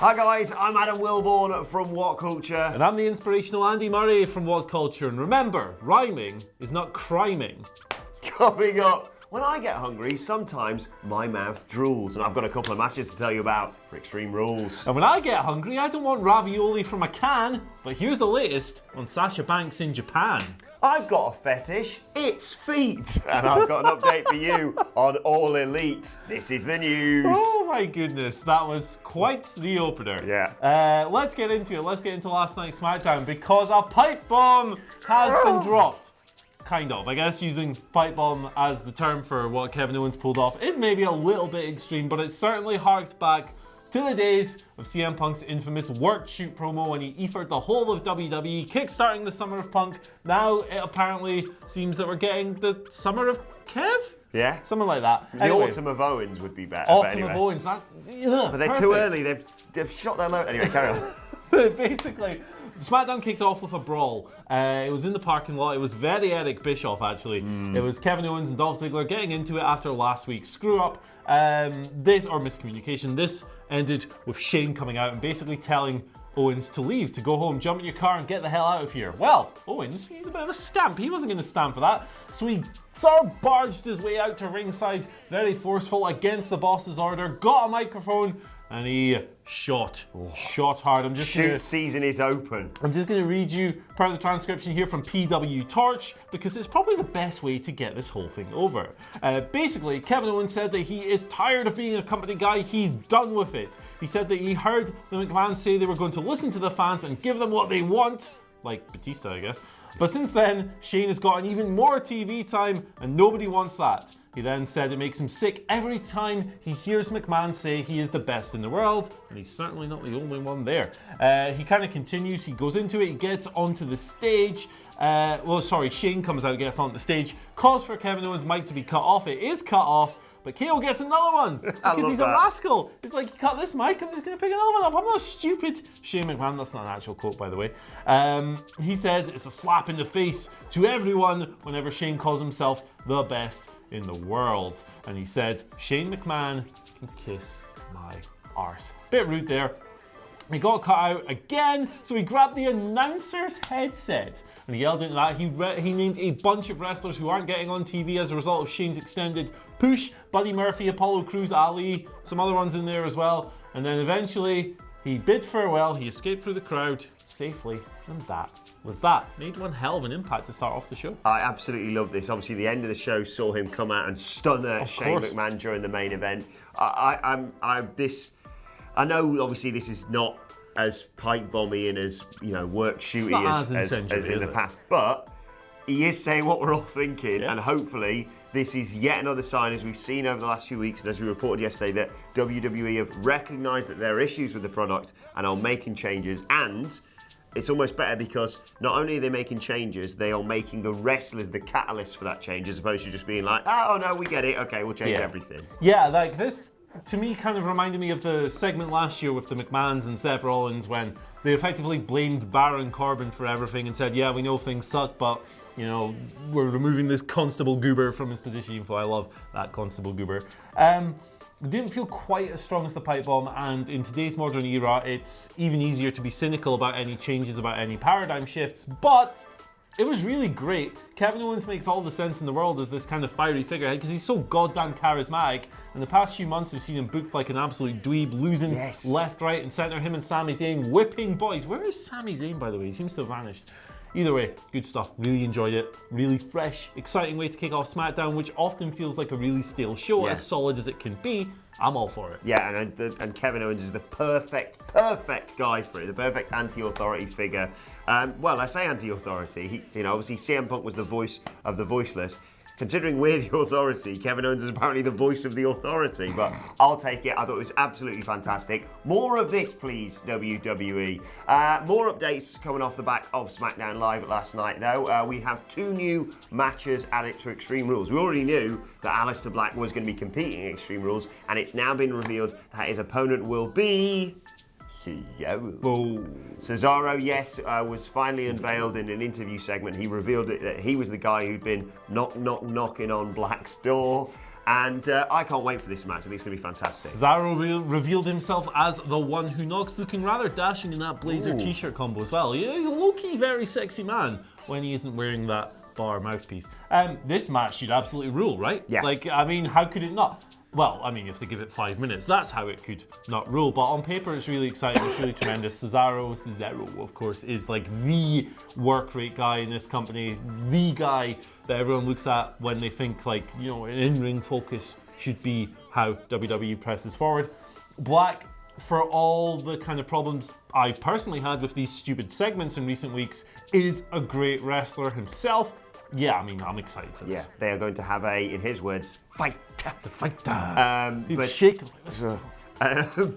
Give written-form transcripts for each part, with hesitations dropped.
Hi guys, I'm Adam Wilborn from What Culture. And I'm the inspirational Andy Murray from What Culture. And remember, rhyming is not criming. Coming up, when I get hungry, sometimes my mouth drools, and I've got a couple of matches to tell you about for Extreme Rules. And when I get hungry, I don't want ravioli from a can, but here's the latest on Sasha Banks in Japan. I've got a fetish, it's feet. And I've got an update for you on All Elite. This is the news. Oh my goodness, that was quite the opener. Yeah. Let's get into it. Let's get into last night's SmackDown because a pipe bomb has been dropped. Kind of. I guess using pipe bomb as the term for what Kevin Owens pulled off is maybe a little bit extreme, but it certainly harked back to the days of CM Punk's infamous work shoot promo when he efforted the whole of WWE, kickstarting the Summer of Punk. Now it apparently seems that we're getting the Summer of Kev? Yeah. Something like that. The Anyway, Autumn of Owens would be better. Autumn of Owens, that's... But they're too early, they've shot their load. Anyway, carry on. Basically, SmackDown kicked off with a brawl. It was in the parking lot. It was very Eric Bischoff, actually. It was Kevin Owens and Dolph Ziggler getting into it after last week's screw-up. Miscommunication. This ended with Shane coming out and basically telling Owens to leave, to go home, jump in your car and get the hell out of here. Well, Owens, he's a bit of a scamp. He wasn't going to stand for that. So he sort of barged his way out to ringside, very forceful, against the boss's order, got a microphone, and he shot hard. Shoot season is open. I'm just going to read you part of the transcription here from PW Torch because it's probably the best way to get this whole thing over. Basically, Kevin Owens said that he is tired of being a company guy. He's done with it. He said that he heard the McMahon say they were going to listen to the fans and give them what they want, like Batista, I guess. But since then, Shane has gotten even more TV time and nobody wants that. He then said it makes him sick every time he hears McMahon say he is the best in the world, and he's certainly not the only one there. He kind of continues, he goes into it, he gets onto the stage. Shane comes out, gets on the stage, calls for Kevin Owens' mic to be cut off. It is cut off, but KO gets another one because he's a rascal. It's like, you cut this mic, I'm just going to pick another one up. I'm not stupid. Shane McMahon, that's not an actual quote, by the way. He says it's a slap in the face to everyone whenever Shane calls himself the best in the world. And he said, Shane McMahon can kiss my arse. Bit rude there. He got cut out again, so he grabbed the announcer's headset and he yelled into that. He named a bunch of wrestlers who aren't getting on TV as a result of Shane's extended push. Buddy Murphy, Apollo Crews, Ali, some other ones in there as well. And then eventually he bid farewell, he escaped through the crowd safely, and that was that. Made one hell of an impact to start off the show. I absolutely love this. Obviously, the end of the show saw him come out and stun Shane McMahon during the main event. I know, obviously, this is not as pipe bomby and as work shooty as in the past, but he is saying what we're all thinking, and hopefully this is yet another sign, as we've seen over the last few weeks, and as we reported yesterday, that WWE have recognised that there are issues with the product and are making changes. And it's almost better because not only are they making changes, they are making the wrestlers the catalyst for that change, as opposed to just being like, oh no, we get it, okay, we'll change everything. Yeah, like this, to me, kind of reminded me of the segment last year with the McMahons and Seth Rollins when they effectively blamed Baron Corbin for everything and said, yeah, we know things suck, but we're removing this Constable Goober from his position. I love that Constable Goober. It didn't feel quite as strong as the pipe bomb, and in today's modern era, it's even easier to be cynical about any changes, about any paradigm shifts, but it was really great. Kevin Owens makes all the sense in the world as this kind of fiery figurehead because he's so goddamn charismatic. In the past few months, we've seen him booked like an absolute dweeb, losing left, right, and centre. Him and Sami Zayn whipping boys. Where is Sami Zayn, by the way? He seems to have vanished. Either way, good stuff. Really enjoyed it. Really fresh, exciting way to kick off SmackDown, which often feels like a really stale show, as solid as it can be. I'm all for it. Yeah, and Kevin Owens is the perfect guy for it, the perfect anti-authority figure. Well, I say anti-authority. Obviously CM Punk was the voice of the voiceless. Considering we're the authority, Kevin Owens is apparently the voice of the authority, but I'll take it. I thought it was absolutely fantastic. More of this, please, WWE. More updates coming off the back of SmackDown Live last night, though. We have 2 new matches added to Extreme Rules. We already knew that Aleister Black was going to be competing in Extreme Rules, and it's now been revealed that his opponent will be Cesaro, yes, was finally unveiled in an interview segment. He revealed that he was the guy who'd been knocking on Black's door. And I can't wait for this match. I think it's going to be fantastic. Cesaro revealed himself as the one who knocks, looking rather dashing in that blazer t-shirt combo as well. He's a low-key very sexy man when he isn't wearing that bar mouthpiece. This match should absolutely rule, right? Yeah. Like, I mean, how could it not? Well, I mean, if they give it 5 minutes, that's how it could not rule. But on paper, it's really exciting. It's really tremendous. Cesaro, of course, is like the work rate guy in this company, the guy that everyone looks at when they think like, you know, an in-ring focus should be how WWE presses forward. Black, for all the kind of problems I've personally had with these stupid segments in recent weeks, is a great wrestler himself. Yeah, I mean, I'm excited for this. Yeah, they are going to have a, in his words, fight. The fighter. He's shaking like this.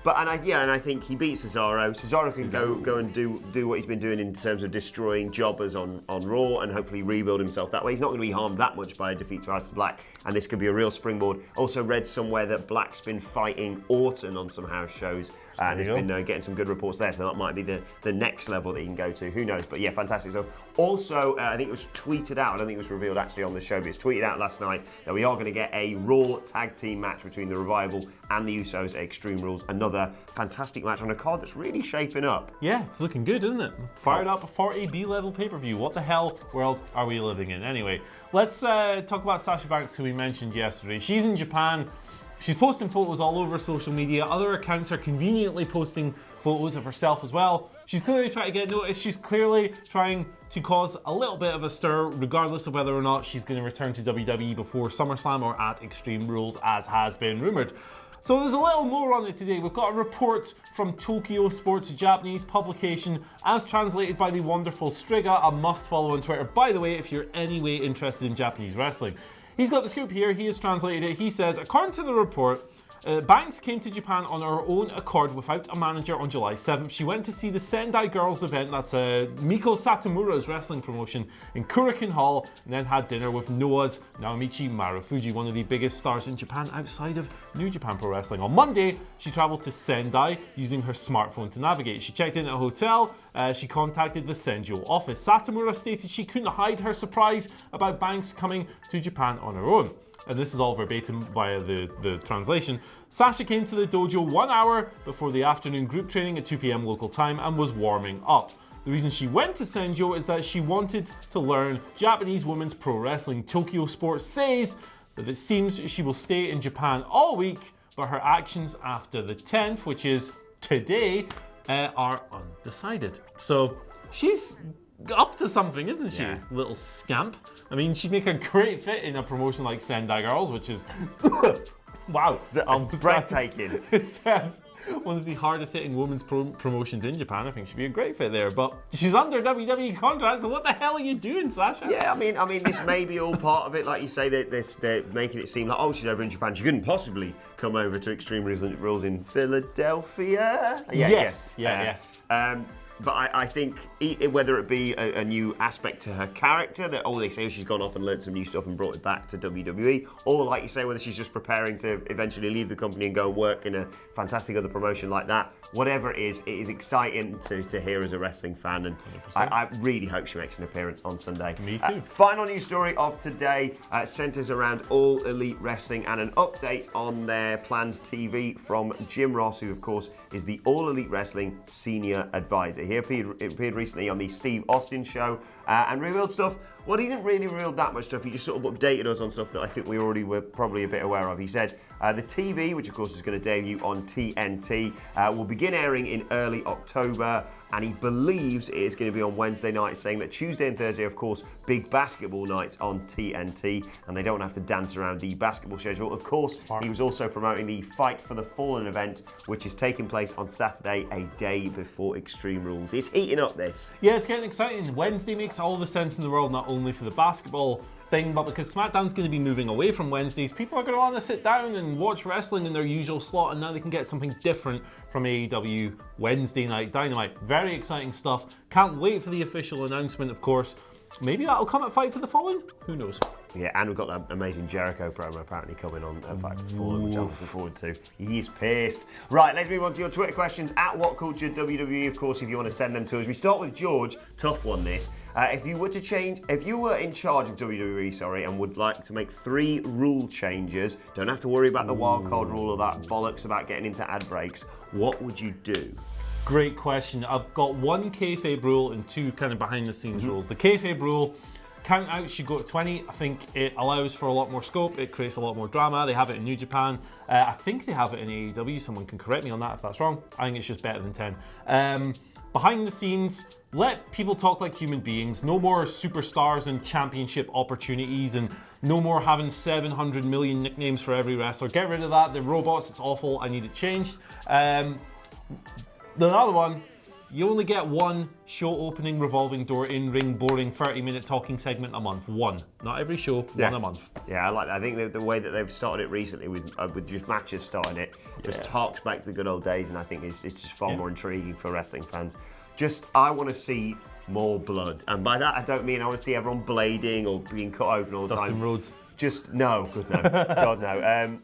But I think he beats Cesaro. Cesaro can go and do what he's been doing in terms of destroying jobbers on Raw and hopefully rebuild himself that way. He's not going to be harmed that much by a defeat to Aleister Black, and this could be a real springboard. Also read somewhere that Black's been fighting Orton on some house shows and has been getting some good reports there, so that might be the next level that he can go to. Who knows? But yeah, fantastic stuff. Also, I think it was tweeted out, I don't think it was revealed actually on the show, but it's tweeted out last night that we are going to get a Raw tag team match between the Revival and the Usos at Extreme Rules. Another fantastic match on a card that's really shaping up. Yeah, it's looking good, isn't it? Fired up for a B-level pay-per-view. What the hell world are we living in? Anyway, let's talk about Sasha Banks, who we mentioned yesterday. She's in Japan. She's posting photos all over social media. Other accounts are conveniently posting photos of herself as well. She's clearly trying to get noticed. She's clearly trying to cause a little bit of a stir, regardless of whether or not she's going to return to WWE before SummerSlam or at Extreme Rules, as has been rumoured. So there's a little more on it today. We've got a report from Tokyo Sports, a Japanese publication, as translated by the wonderful Striga, a must-follow on Twitter, by the way, if you're any way interested in Japanese wrestling. He's got the scoop here. He has translated it. He says, according to the report, Banks came to Japan on her own accord without a manager on July 7th. She went to see the Sendai Girls event, that's Miko Satomura's wrestling promotion, in Kurikan Hall, and then had dinner with Noah's Naomichi Marufuji, one of the biggest stars in Japan outside of New Japan Pro Wrestling. On Monday, she traveled to Sendai using her smartphone to navigate. She checked in at a hotel. She contacted the Senjo office. Satomura stated she couldn't hide her surprise about Banks coming to Japan on her own. And this is all verbatim via the translation. Sasha came to the dojo 1 hour before the afternoon group training at 2 p.m. local time and was warming up. The reason she went to Senjo is that she wanted to learn Japanese women's pro wrestling. Tokyo Sports says that it seems she will stay in Japan all week, but her actions after the 10th, which is today, are undecided. So she's up to something, isn't she? Yeah. Little scamp. I mean, she'd make a great fit in a promotion like Sendai Girls, which is wow, breathtaking. It's one of the hardest hitting women's promotions in Japan. I think she'd be a great fit there, but she's under WWE contract, so what the hell are you doing, Sasha? Yeah, I mean, this may be all part of it. Like you say, they're making it seem like, oh, she's over in Japan. She couldn't possibly come over to Extreme Rules in Philadelphia. Yeah. But I think whether it be a new aspect to her character, that they say she's gone off and learned some new stuff and brought it back to WWE, or like you say, whether she's just preparing to eventually leave the company and go and work in a fantastic other promotion like that, whatever it is exciting to hear as a wrestling fan, and I really hope she makes an appearance on Sunday. Me too. Final news story of today centres around All Elite Wrestling and an update on their planned TV from Jim Ross, who of course is the All Elite Wrestling Senior Advisor. He appeared recently on the Steve Austin show and revealed stuff. Well, he didn't really reveal that much stuff. He just sort of updated us on stuff that I think we already were probably a bit aware of. He said the TV, which of course is going to debut on TNT, will begin airing in early October, and he believes it is going to be on Wednesday night, saying that Tuesday and Thursday, of course, big basketball nights on TNT, and they don't have to dance around the basketball schedule. Of course, he was also promoting the Fight for the Fallen event, which is taking place on Saturday, a day before Extreme Rules. It's heating up, this. Yeah, it's getting exciting. Wednesday makes all the sense in the world, not only for the basketball thing, but because SmackDown's going to be moving away from Wednesdays, people are going to want to sit down and watch wrestling in their usual slot, and now they can get something different from AEW Wednesday Night Dynamite. Very exciting stuff. Can't wait for the official announcement, of course. Maybe that'll come at Fight for the Fallen? Who knows? Yeah, and we've got that amazing Jericho promo apparently coming on Fight for the Fallen, which I'm looking forward to. He's pissed. Right, let's move on to your Twitter questions at WhatCultureWWE, of course, if you want to send them to us. We start with George. Tough one, this. If you were in charge of WWE, and would like to make 3 rule changes, don't have to worry about the wildcard rule or that bollocks about getting into ad breaks, what would you do? Great question. I've got 1 kayfabe rule and 2 kind of behind the scenes rules. The kayfabe rule, count out should go to 20. I think it allows for a lot more scope. It creates a lot more drama. They have it in New Japan. I think they have it in AEW. Someone can correct me on that if that's wrong. I think it's just better than 10. Behind the scenes, let people talk like human beings. No more superstars and championship opportunities, and no more having 700 million nicknames for every wrestler. Get rid of that. They're robots. It's awful. I need it changed. The other one, you only get 1 show opening, revolving door, in-ring, boring, 30-minute talking segment a month. 1. Not every show, 1 a month. Yeah, I like that. I think the way that they've started it recently with just matches starting it just harks back to the good old days, and I think it's just far more intriguing for wrestling fans. I want to see more blood. And by that, I don't mean I want to see everyone blading or being cut open all the time. Dustin Rhodes. No. God, no.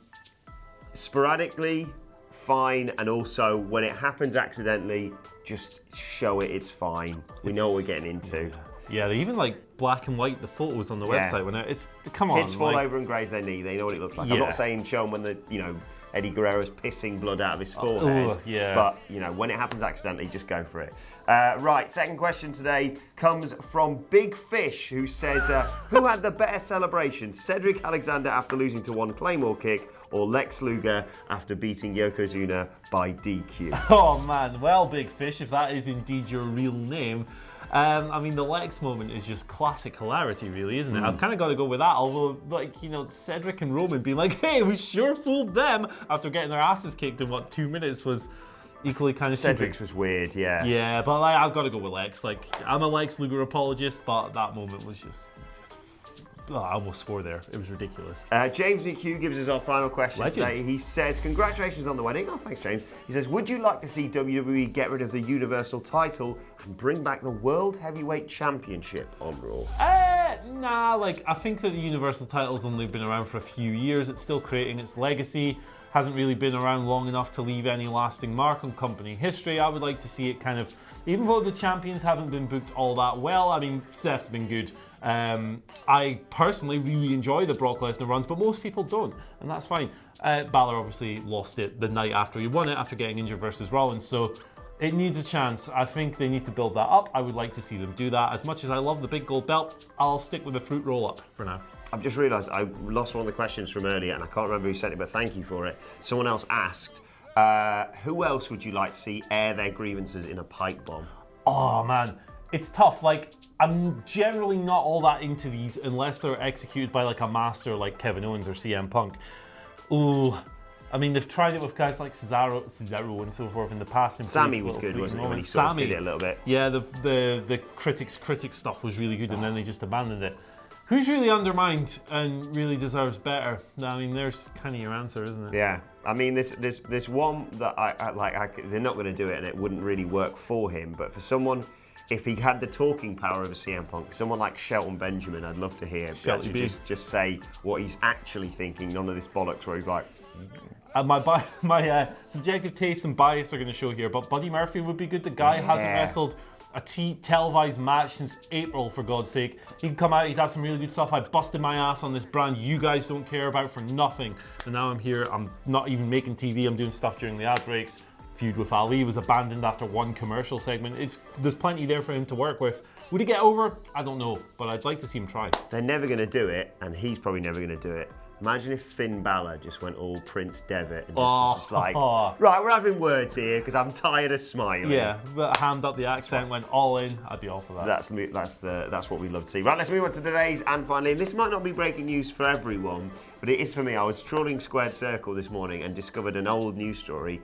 Sporadically, fine, and also when it happens accidentally, just show it's fine. We know what we're getting into. Yeah, they even black and white the photos on the website when come on. Kids fall over and graze their knee. They know what it looks like. I'm not saying show them when Eddie Guerrero's pissing blood out of his forehead. But when it happens accidentally, just go for it. Right, second question today comes from Big Fish, who says, who had the better celebration, Cedric Alexander after losing to 1 Claymore kick, or Lex Luger after beating Yokozuna by DQ? Oh man, well, Big Fish, if that is indeed your real name. The Lex moment is just classic hilarity, really, isn't it? I've kind of got to go with that, although, Cedric and Roman being like, hey, we sure fooled them after getting their asses kicked in, 2 minutes was equally kind of Cedric's stupid. was weird, yeah. Yeah, but I've got to go with Lex. I'm a Lex Luger apologist, but that moment was just I almost swore there. It was ridiculous. James McHugh gives us our final question today. He says, congratulations on the wedding. Oh, thanks, James. He says, would you like to see WWE get rid of the Universal title and bring back the World Heavyweight Championship on Raw? Nah, I think that the Universal title's only been around for a few years. It's still creating its legacy. Hasn't really been around long enough to leave any lasting mark on company history. I would like to see it kind of, even though the champions haven't been booked all that well, Seth's been good. I personally really enjoy the Brock Lesnar runs, but most people don't, and that's fine. Balor obviously lost it the night after he won it after getting injured versus Rollins, so it needs a chance. I think they need to build that up. I would like to see them do that. As much as I love the big gold belt, I'll stick with the fruit roll-up for now. I've just realised I lost one of the questions from earlier, and I can't remember who sent it, but thank you for it. Someone else asked, who else would you like to see air their grievances in a pipe bomb? Oh man, it's tough. I'm generally not all that into these unless they're executed by a master like Kevin Owens or CM Punk. Ooh, they've tried it with guys like Cesaro and so forth in the past. Sammy was good, wasn't he? When he sort of did it a little bit. Yeah, the critics stuff was really good, and then they just abandoned it. Who's really undermined and really deserves better? There's kind of your answer, isn't it? Yeah. There's one that they're not going to do it, and it wouldn't really work for him. But for someone, if he had the talking power of a CM Punk, someone like Shelton Benjamin, I'd love to hear just say what he's actually thinking. None of this bollocks where he's like. My subjective taste and bias are going to show here, but Buddy Murphy would be good. The guy hasn't wrestled a televised match since April, for God's sake. He'd come out, he'd have some really good stuff. I busted my ass on this brand you guys don't care about for nothing. And now I'm here, I'm not even making TV, I'm doing stuff during the ad breaks. Feud with Ali was abandoned after 1 commercial segment. There's plenty there for him to work with. Would he get over? I don't know, but I'd like to see him try. They're never going to do it, and he's probably never going to do it. Imagine if Finn Balor just went all Prince Devitt and was just like, right, we're having words here because I'm tired of smiling. Yeah, but hammed up the accent, went all in. I'd be all for that. That's what we love to see. Right, let's move on to today's and finally. This might not be breaking news for everyone, but it is for me. I was trawling Squared Circle this morning and discovered an old news story.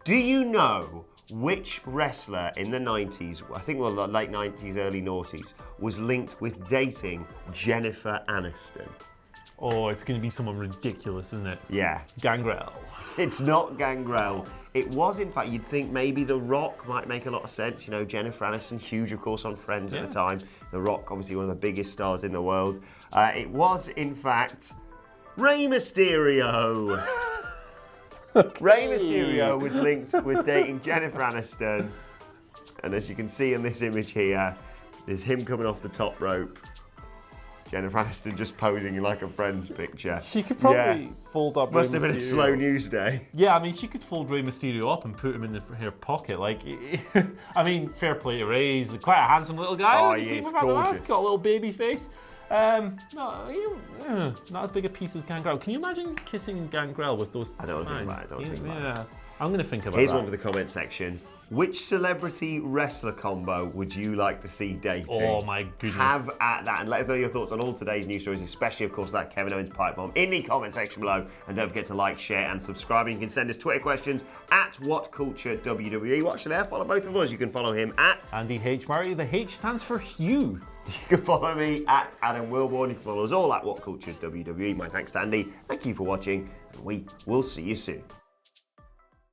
Do you know which wrestler in the 90s, I think late 90s, early noughties, was linked with dating Jennifer Aniston? Oh, it's going to be someone ridiculous, isn't it? Yeah. Gangrel. It's not Gangrel. It was, in fact, you'd think maybe The Rock might make a lot of sense. You know, Jennifer Aniston, huge, of course, on Friends at the time. The Rock, obviously one of the biggest stars in the world. It was, in fact, Rey Mysterio. Rey Mysterio was linked with dating Jennifer Aniston. And as you can see in this image here, there's him coming off the top rope. Jennifer Aniston just posing like a Friends picture. She could probably fold up Must Rey have been a Mysterio. slow news day. Yeah, I mean, she could fold Rey Mysterio up and put him in her pocket. Like, I mean, fair play to Rey. He's quite a handsome little guy. Oh, You see he him is without the mask? gorgeous. Got a little baby face. Not as big a piece as Gangrel. Can you imagine kissing Gangrel with those I don't think fangs? about it. Don't think about it. Yeah, I'm going to think about Here's that. one for the comment section. Which celebrity wrestler combo would you like to see dating? Oh my goodness. Have at that and let us know your thoughts on all today's news stories, especially, of course, that Kevin Owens pipe bomb in the comment section below. And don't forget to like, share, and subscribe. And you can send us Twitter questions at WhatCultureWWE. Watch there, follow both of us. You can follow him at Andy H. Murray. The H stands for Hugh. You can follow me at Adam Wilborn. You can follow us all at WhatCultureWWE. My thanks to Andy. Thank you for watching, and we will see you soon.